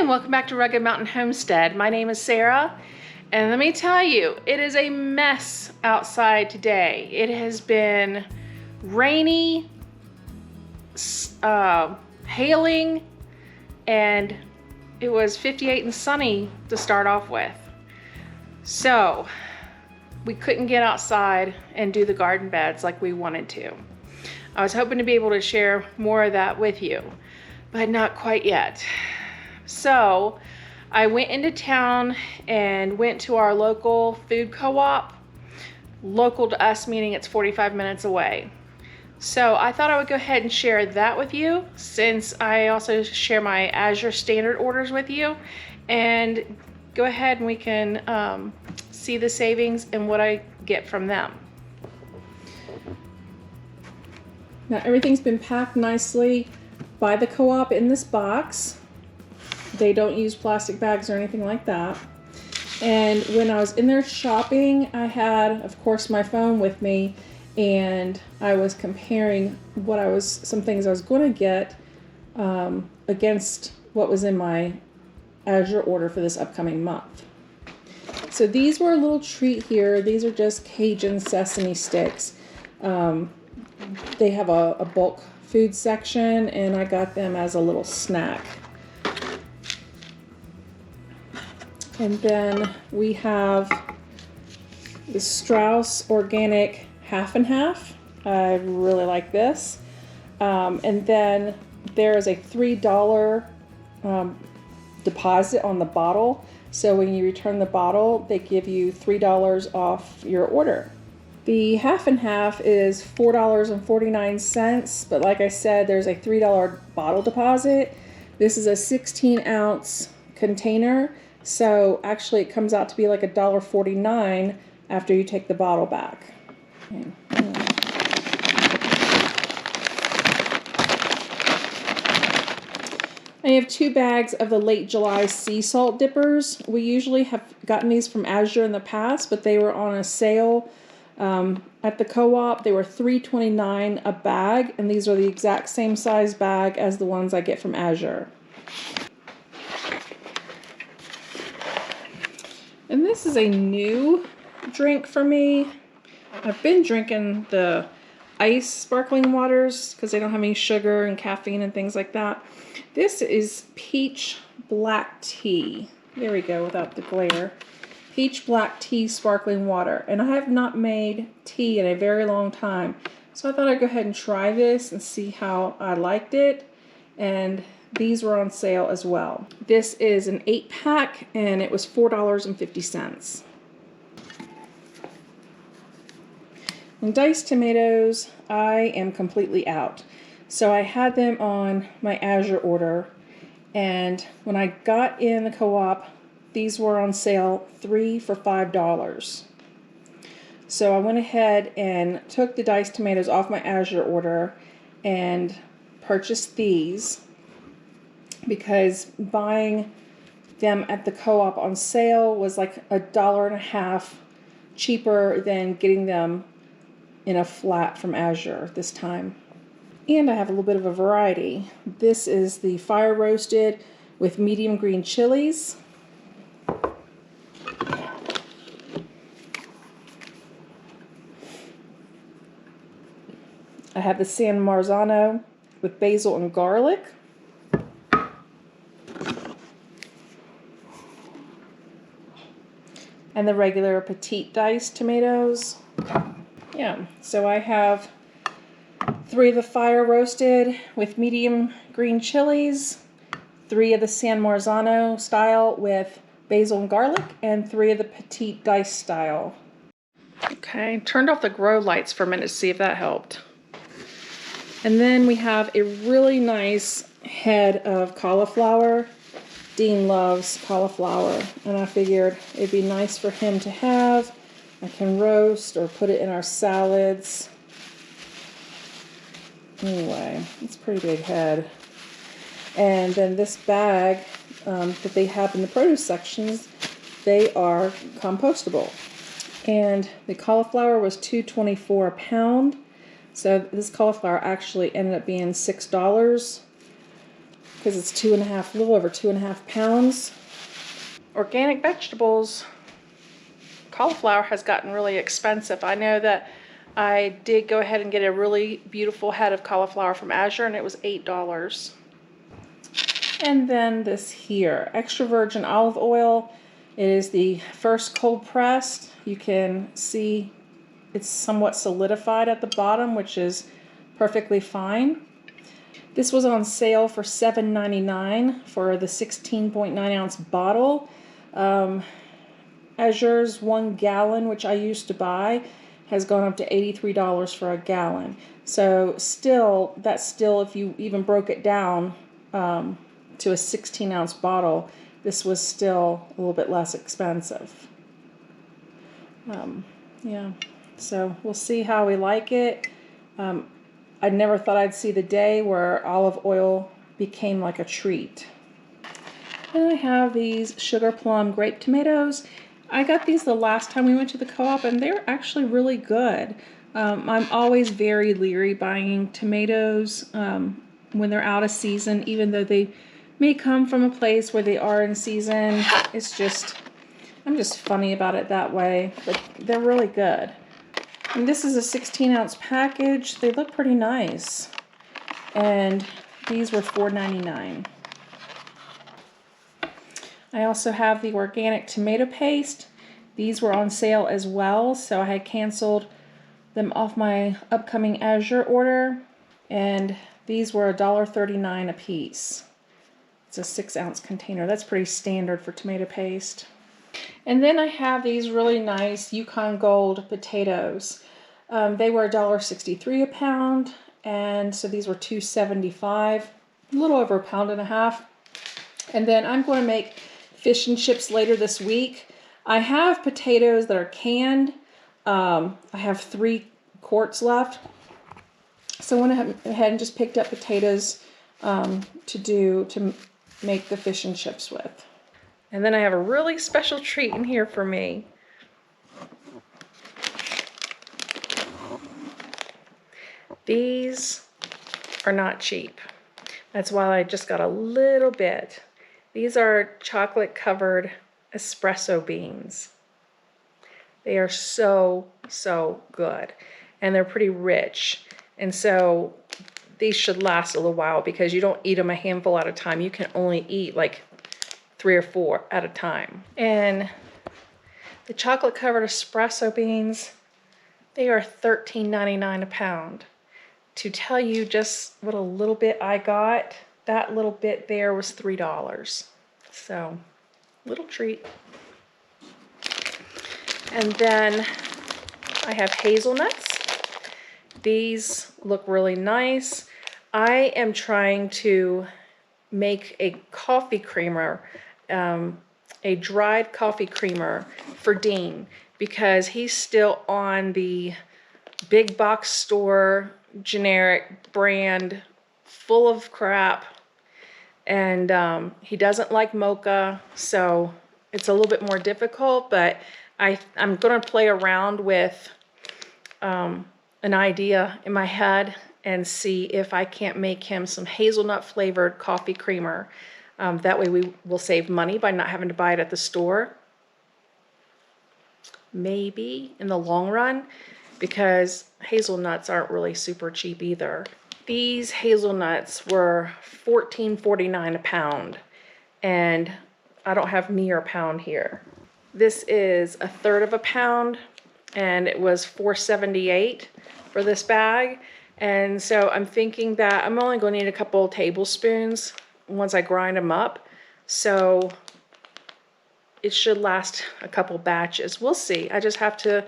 and welcome back to Rugged Mountain Homestead. My name is Sarah, and let me tell you, it is a mess outside today. It has been rainy, hailing, and it was 58 and sunny to start off with. So we couldn't get outside and do the garden beds like we wanted to. I was hoping to be able to share more of that with you, but not quite yet. So I went into town and went to our local food co-op. Local to us meaning it's 45 minutes away. So I thought I would go ahead and share that with you, since I also share my Azure standard orders with you, and go ahead and we can see the savings and what I get from them. Now everything's been packed nicely by the co-op in this box. They don't use plastic bags or anything like that. And when I was in there shopping, I had, of course, my phone with me, and I was comparing some things I was going to get against what was in my Azure order for this upcoming month. So these were a little treat here. These are just Cajun sesame sticks. They have a bulk food section, and I got them as a little snack. And then we have the Strauss Organic Half and Half. I really like this. And then there is a $3 deposit on the bottle. So when you return the bottle, they give you $3 off your order. The Half and Half is $4.49, but like I said, there's a $3 bottle deposit. This is a 16-ounce container. So actually it comes out to be like $1.49 after you take the bottle back. I have 2 bags of the late July sea salt dippers. We usually have gotten these from Azure in the past, but they were on a sale at the co-op. They were $3.29 a bag, and these are the exact same size bag as the ones I get from Azure. And this is a new drink for me. I've been drinking the ice sparkling waters because they don't have any sugar and caffeine and things like that. This is peach black tea. There we go, without the glare. Peach black tea sparkling water. And I have not made tea in a very long time. So I thought I'd go ahead and try this and see how I liked it. And these were on sale as well. This is an 8-pack, and it was $4.50. And diced tomatoes, I am completely out. So I had them on my Azure order, and when I got in the co-op, these were on sale 3 for $5. So I went ahead and took the diced tomatoes off my Azure order and purchased these, because buying them at the co-op on sale was like $1.50 cheaper than getting them in a flat from Azure this time. And I have a little bit of a variety. This is the fire roasted with medium green chilies. I have the San Marzano with basil and garlic. And the regular petite diced tomatoes. Yeah, so I have 3 of the fire roasted with medium green chilies, 3 of the San Marzano style with basil and garlic, and 3 of the petite diced style. Okay, turned off the grow lights for a minute to see if that helped. And then we have a really nice head of cauliflower. Dean loves cauliflower, and I figured it'd be nice for him to have. I can roast or put it in our salads. Anyway, it's a pretty big head. And then this bag that they have in the produce sections, they are compostable. And the cauliflower was $2.24 a pound. So this cauliflower actually ended up being $6. because it's 2.5, a little over 2.5 pounds. Organic vegetables, cauliflower has gotten really expensive. I know that I did go ahead and get a really beautiful head of cauliflower from Azure, and it was $8. And then this here, extra virgin olive oil. It is the first cold pressed. You can see it's somewhat solidified at the bottom, which is perfectly fine. This was on sale for $7.99 for the 16.9 ounce bottle. Azure's 1 gallon, which I used to buy, has gone up to $83 for a gallon. So that's still, if you even broke it down to a 16 ounce bottle, this was still a little bit less expensive. Yeah, so we'll see how we like it. I never thought I'd see the day where olive oil became like a treat. Then I have these sugar plum grape tomatoes. I got these the last time we went to the co-op, and they're actually really good. I'm always very leery buying tomatoes when they're out of season, even though they may come from a place where they are in season. I'm just funny about it that way, but they're really good. And this is a 16 ounce package. They look pretty nice. And these were $4.99. I also have the organic tomato paste. These were on sale as well, so I had canceled them off my upcoming Azure order. And these were $1.39 a piece. It's a 6 ounce container. That's pretty standard for tomato paste. And then I have these really nice Yukon Gold potatoes. They were $1.63 a pound, and so these were $2.75, a little over £1.50 pounds. And then I'm going to make fish and chips later this week. I have potatoes that are canned. I have 3 quarts left. So I went ahead and just picked up potatoes to make the fish and chips with. And then I have a really special treat in here for me. These are not cheap. That's why I just got a little bit. These are chocolate covered espresso beans. They are so, so good. And they're pretty rich. And so these should last a little while because you don't eat them a handful at a time. You can only eat like 3 or 4 at a time. And the chocolate covered espresso beans, they are $13.99 a pound. To tell you just what a little bit I got, that little bit there was $3. So, little treat. And then I have hazelnuts. These look really nice. I am trying to make a coffee creamer, a dried coffee creamer for Dean, because he's still on the big box store generic brand full of crap, and he doesn't like mocha, so it's a little bit more difficult, but I'm going to play around with an idea in my head and see if I can't make him some hazelnut flavored coffee creamer. That way we will save money by not having to buy it at the store. Maybe in the long run, because hazelnuts aren't really super cheap either. These hazelnuts were $14.49 a pound, and I don't have near a pound here. This is 1/3 of a pound, and it was $4.78 for this bag. And so I'm thinking that I'm only going to need a couple tablespoons once I grind them up. So it should last a couple batches. We'll see. I just have to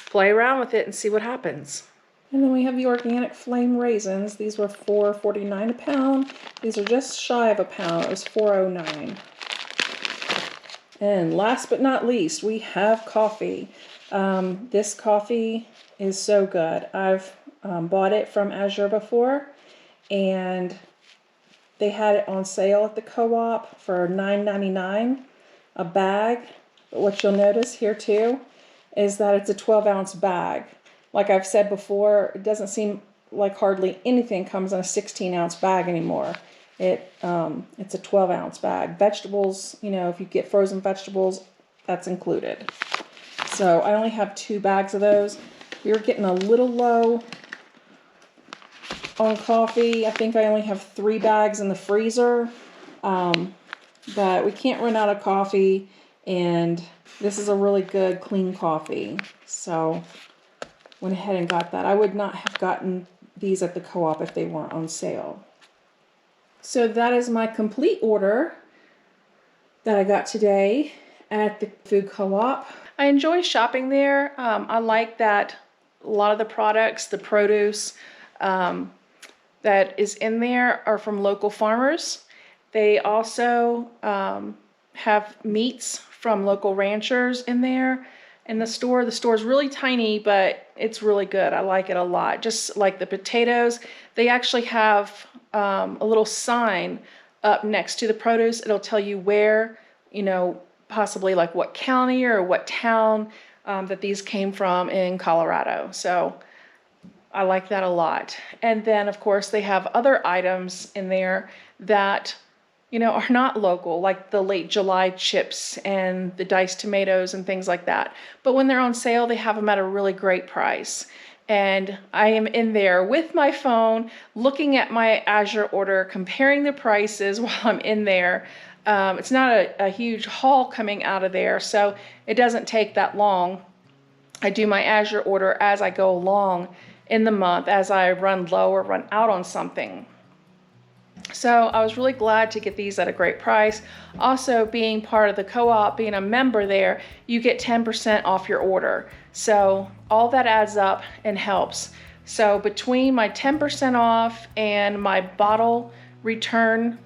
play around with it and see what happens. And then we have the organic flame raisins. These were $4.49 a pound. These are just shy of a pound. It was $4.09. And last but not least, we have coffee. This coffee is so good. I've bought it from Azure before, and they had it on sale at the co-op for $9.99 a bag. But what you'll notice here too is that it's a 12-ounce bag. Like I've said before, it doesn't seem like hardly anything comes in a 16-ounce bag anymore. It's a 12-ounce bag. Vegetables, you know, if you get frozen vegetables, that's included. So I only have 2 bags of those. We were getting a little low on coffee. I think I only have 3 bags in the freezer. But we can't run out of coffee, and this is a really good clean coffee. So went ahead and got that. I would not have gotten these at the co-op if they weren't on sale. So that is my complete order that I got today at the food co-op. I enjoy shopping there. I like that a lot of the products, the produce that is in there are from local farmers. They also have meats from local ranchers in there in the store. The store is really tiny, but it's really good. I like it a lot. Just like the potatoes, they actually have a little sign up next to the produce. It'll tell you where, you know, possibly like what county or what town that these came from in Colorado. So I like that a lot. And then of course they have other items in there that, you know, are not local, like the late July chips and the diced tomatoes and things like that. But when they're on sale, they have them at a really great price. And I am in there with my phone, looking at my Azure order, comparing the prices while I'm in there. It's not a huge haul coming out of there, so it doesn't take that long. I do my Azure order as I go along in the month, as I run low or run out on something. So I was really glad to get these at a great price. Also, being part of the co-op, being a member there, you get 10% off your order. So all that adds up and helps. So between my 10% off and my bottle return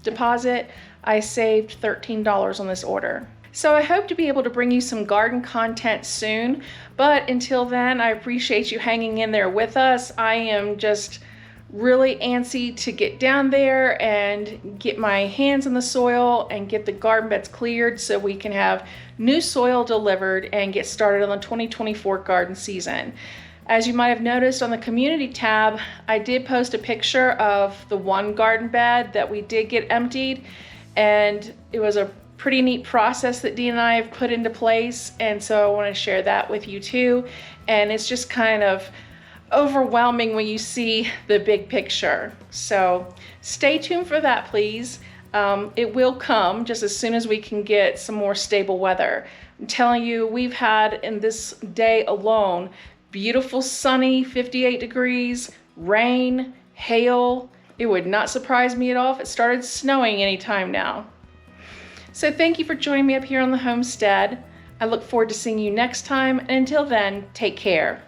deposit, I saved $13 on this order. So I hope to be able to bring you some garden content soon. But until then, I appreciate you hanging in there with us. I am just really antsy to get down there and get my hands in the soil and get the garden beds cleared so we can have new soil delivered and get started on the 2024 garden season. As you might have noticed on the community tab, I did post a picture of the one garden bed that we did get emptied, and it was a pretty neat process that Dee and I have put into place, and so I want to share that with you too. And it's just kind of overwhelming when you see the big picture. So stay tuned for that, please. It will come just as soon as we can get some more stable weather. I'm telling you, we've had in this day alone, beautiful sunny 58 degrees, rain, hail. It would not surprise me at all if it started snowing anytime now. So thank you for joining me up here on the homestead. I look forward to seeing you next time, and until then, take care.